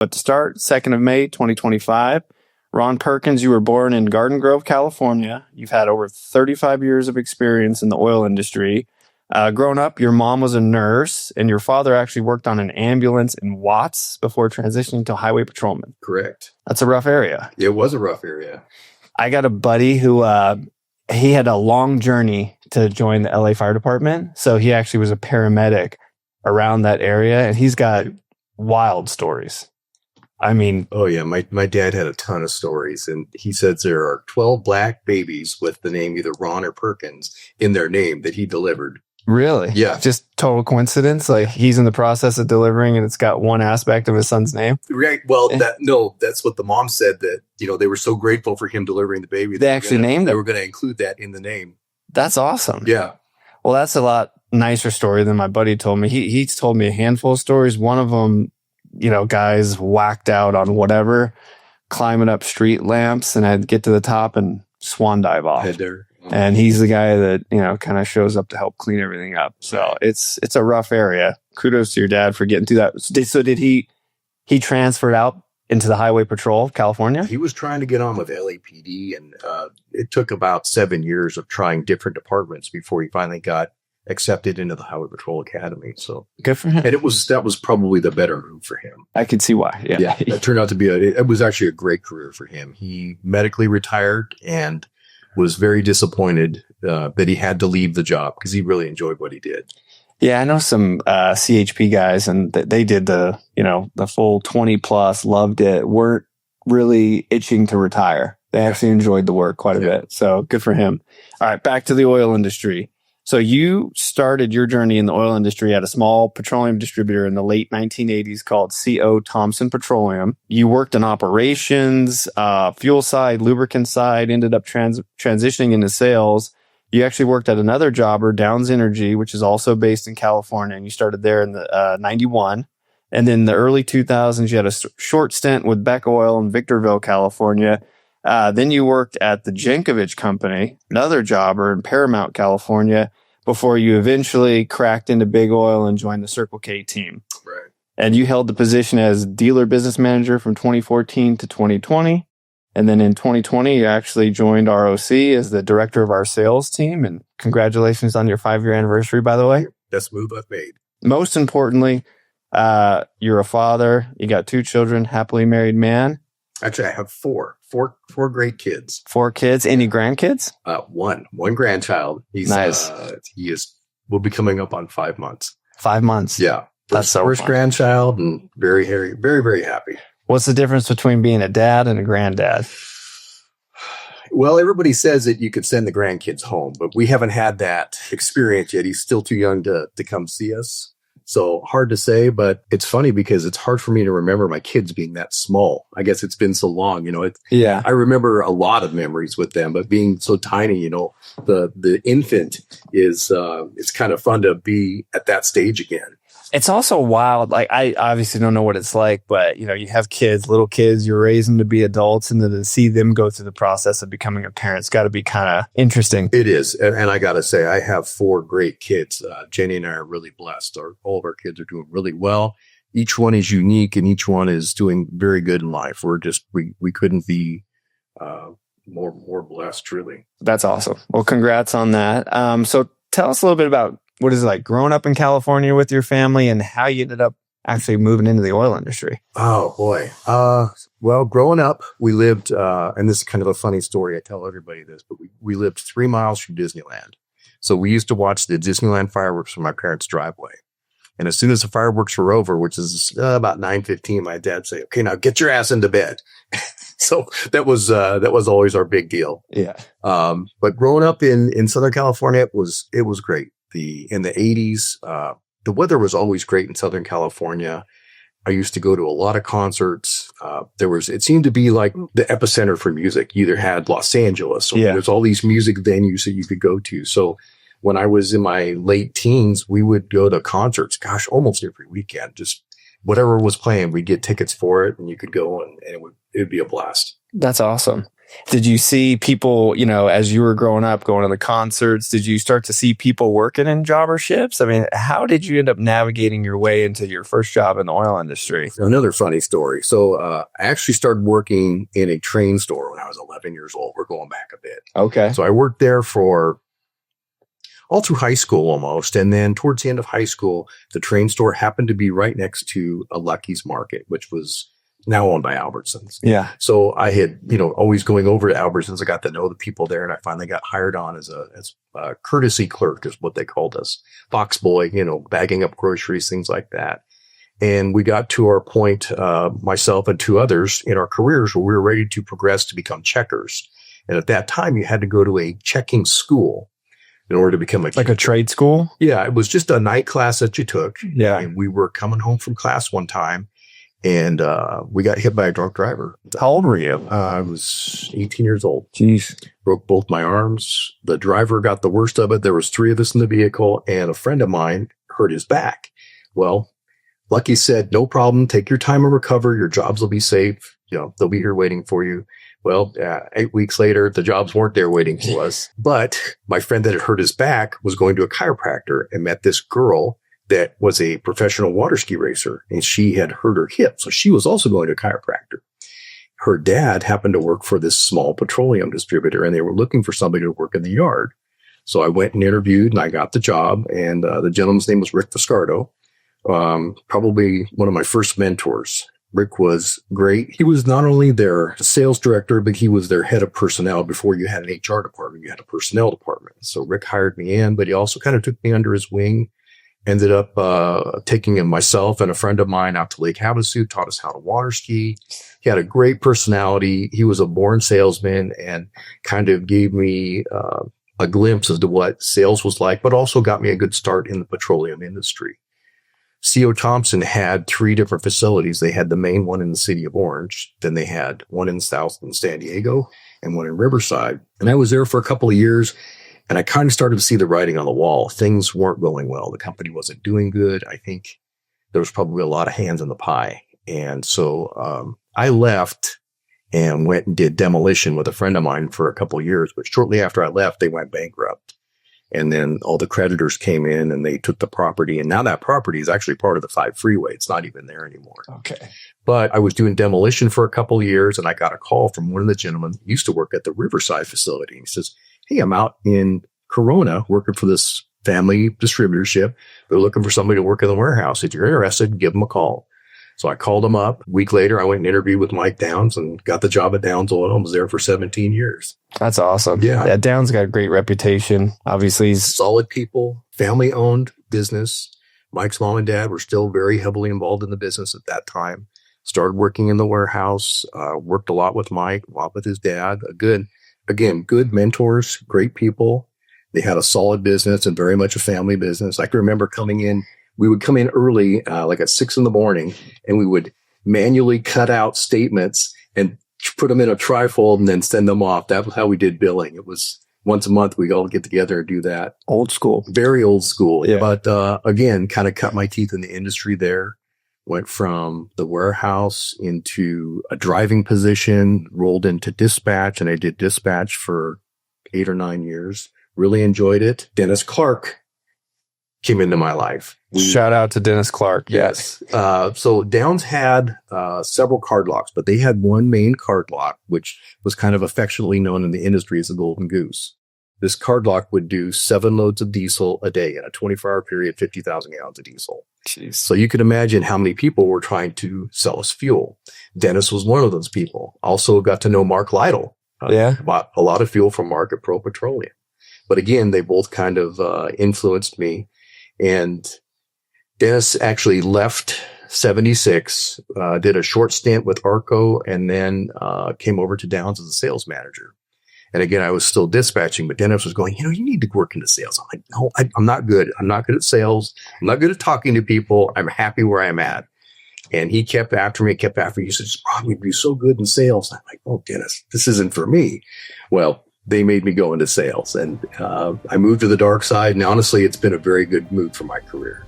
But to start, 2nd of May, 2025, Ron Perkins, you were born in Garden Grove, California. You've had over 35 years of experience in the oil industry. Growing up, your mom was a nurse, and your father actually worked on an ambulance in Watts before transitioning to highway patrolman. Correct. That's a rough area. It was a rough area. I got a buddy who he had a long journey to join the LA Fire Department. So he actually was a paramedic around that area, and he's got wild stories. I mean, oh yeah, my dad had a ton of stories, and he says there are 12 black babies with the name either Ron or Perkins in their name that he delivered. Really? Yeah. Just total coincidence. Like he's in the process of delivering, and it's got one aspect of his son's name. Right. Well, that's what the mom said, that they were so grateful for him delivering the baby. They actually named it. They were going to include that in the name. That's awesome. Yeah. Well, that's a lot nicer story than my buddy told me. He's told me a handful of stories. One of them, guys whacked out on whatever, climbing up street lamps, and I'd get to the top and swan dive off. Head there. And he's the guy that, kind of shows up to help clean everything up. So it's a rough area. Kudos to your dad for getting through that. So did he transferred out into the Highway Patrol of California? He was trying to get on with LAPD, and it took about 7 years of trying different departments before he finally got accepted into the Highway Patrol Academy. So good for him. And that was probably the better move for him. I could see why. Yeah. It turned out to be it was actually a great career for him. He medically retired and was very disappointed that he had to leave the job because he really enjoyed what he did. Yeah, I know some CHP guys, and they did the full 20 plus, loved it, weren't really itching to retire. They actually enjoyed the work quite a bit. So good for him. All right, back to the oil industry. So you started your journey in the oil industry at a small petroleum distributor in the late 1980s called C.O. Thompson Petroleum. You worked in operations, fuel side, lubricant side, ended up transitioning into sales. You actually worked at another jobber, Downs Energy, which is also based in California, and you started there in the 91. And then in the early 2000s, you had a short stint with Beck Oil in Victorville, California. Then you worked at the Jenkovich Company, another jobber in Paramount, California, before you eventually cracked into big oil and joined the Circle K team. Right. And you held the position as dealer business manager from 2014 to 2020. And then in 2020, you actually joined ROC as the director of our sales team. And congratulations on your 5-year anniversary, by the way. Best move I've made. Most importantly, you're a father. You got 2 children, happily married man. Actually, I have four great kids. 4 kids. Any grandkids? One grandchild. He's nice. Will be coming up on 5 months. 5 months. Yeah. That's so first fun. Grandchild, and very, very, very, very happy. What's the difference between being a dad and a granddad? Well, everybody says that you could send the grandkids home, but we haven't had that experience yet. He's still too young to come see us. So hard to say, but it's funny because it's hard for me to remember my kids being that small. I guess it's been so long, Yeah. I remember a lot of memories with them, but being so tiny, the infant is, it's kind of fun to be at that stage again. It's also wild. Like, I obviously don't know what it's like, but you have kids, little kids, you're raising them to be adults, and then to see them go through the process of becoming a parent's got to be kind of interesting. It is. And I got to say, I have 4 great kids. Jenny and I are really blessed. All of our kids are doing really well. Each one is unique, and each one is doing very good in life. We couldn't be more blessed, truly. That's awesome. Well, congrats on that. So tell us a little bit about what is it like growing up in California with your family and how you ended up actually moving into the oil industry. Oh, boy. Well, growing up, we lived, and this is kind of a funny story. I tell everybody this, but we lived 3 miles from Disneyland. So we used to watch the Disneyland fireworks from my parents' driveway. And as soon as the fireworks were over, which is about 9:15, my dad say, "Okay, now get your ass into bed." So that was always our big deal. Yeah. But growing up in Southern California, it was great. In the 80s, the weather was always great in Southern California. I used to go to a lot of concerts. It seemed to be like the epicenter for music. You either had Los Angeles, or there's all these music venues that you could go to. So when I was in my late teens, we would go to concerts, almost every weekend. Just whatever was playing, we'd get tickets for it, and you could go, and it would be a blast. That's awesome. Did you see people, as you were growing up, going to the concerts, did you start to see people working in jobberships? I mean, how did you end up navigating your way into your first job in the oil industry? Another funny story. So I actually started working in a train store when I was 11 years old. We're going back a bit. Okay. So I worked there for all through high school almost. And then towards the end of high school, the train store happened to be right next to a Lucky's Market, which was now owned by Albertsons. Yeah. So I had, always going over to Albertsons, I got to know the people there, and I finally got hired on as a courtesy clerk is what they called us. Box boy, bagging up groceries, things like that. And we got to our point, myself and two others in our careers where we were ready to progress to become checkers. And at that time, you had to go to a checking school in order to become like a trade school? Yeah, it was just a night class that you took. Yeah. And we were coming home from class one time, and we got hit by a drunk driver. How old were you? I was 18 years old. Jeez. Broke both my arms. The driver got the worst of it. There was 3 of us in the vehicle, and a friend of mine hurt his back. Well, Lucky said, no problem. Take your time and recover. Your jobs will be safe. They'll be here waiting for you. Well, 8 weeks later, the jobs weren't there waiting for us. But my friend that had hurt his back was going to a chiropractor and met this girl that was a professional water ski racer, and she had hurt her hip. So she was also going to a chiropractor. Her dad happened to work for this small petroleum distributor, and they were looking for somebody to work in the yard. So I went and interviewed, and I got the job. And the gentleman's name was Rick Viscardo, probably one of my first mentors. Rick was great. He was not only their sales director, but he was their head of personnel. Before you had an HR department, you had a personnel department. So Rick hired me in, but he also kind of took me under his wing. Ended up taking myself and a friend of mine out to Lake Havasu, taught us how to water ski. He had a great personality. He was a born salesman and kind of gave me a glimpse as to what sales was like, but also got me a good start in the petroleum industry. C.O. Thompson had 3 different facilities. They had the main one in the city of Orange. Then they had one in South in San Diego and one in Riverside. And I was there for a couple of years, and I kind of started to see the writing on the wall. Things weren't going well. The company wasn't doing good. I think there was probably a lot of hands in the pie. And so I left and went and did demolition with a friend of mine for a couple of years. But shortly after I left, they went bankrupt. And then all the creditors came in and they took the property. And now that property is actually part of the 5 freeway. It's not even there anymore. Okay. But I was doing demolition for a couple of years, and I got a call from one of the gentlemen who used to work at the Riverside facility. He says, hey, I'm out in Corona working for this family distributorship. They're looking for somebody to work in the warehouse. If you're interested, give them a call. So I called him up. A week later, I went and interviewed with Mike Downs and got the job at Downs Oil. I was there for 17 years. That's awesome. Yeah. Downs got a great reputation. Obviously, he's solid people, family-owned business. Mike's mom and dad were still very heavily involved in the business at that time. Started working in the warehouse, worked a lot with Mike, a lot with his dad. Good mentors, great people. They had a solid business and very much a family business. I can remember coming in. We would come in early, like at 6 a.m, and we would manually cut out statements and put them in a trifold and then send them off. That was how we did billing. It was once a month we'd all get together and do that. Old school. Very old school. Yeah. But again, kind of cut my teeth in the industry there. Went from the warehouse into a driving position, rolled into dispatch, and I did dispatch for 8 or 9 years. Really enjoyed it. Dennis Clark came into my life. Shout out to Dennis Clark. Yes. So Downs had several card locks, but they had one main card lock, which was kind of affectionately known in the industry as the Golden Goose. This card lock would do 7 loads of diesel a day in a 24-hour period, 50,000 gallons of diesel. Jeez. So you could imagine how many people were trying to sell us fuel. Dennis was one of those people. Also got to know Mark Lytle. Bought a lot of fuel from Mark at Pro Petroleum. But again, they both kind of influenced me. And Dennis actually left 76, did a short stint with Arco, and then came over to Downs as a sales manager. And again, I was still dispatching, but Dennis was going, you need to work into sales. I'm like, no, I'm not good. I'm not good at sales. I'm not good at talking to people. I'm happy where I'm at. And he kept after me. He said, Ron, you'd be so good in sales. And I'm like, oh, Dennis, this isn't for me. Well, they made me go into sales, and I moved to the dark side. And honestly, it's been a very good move for my career.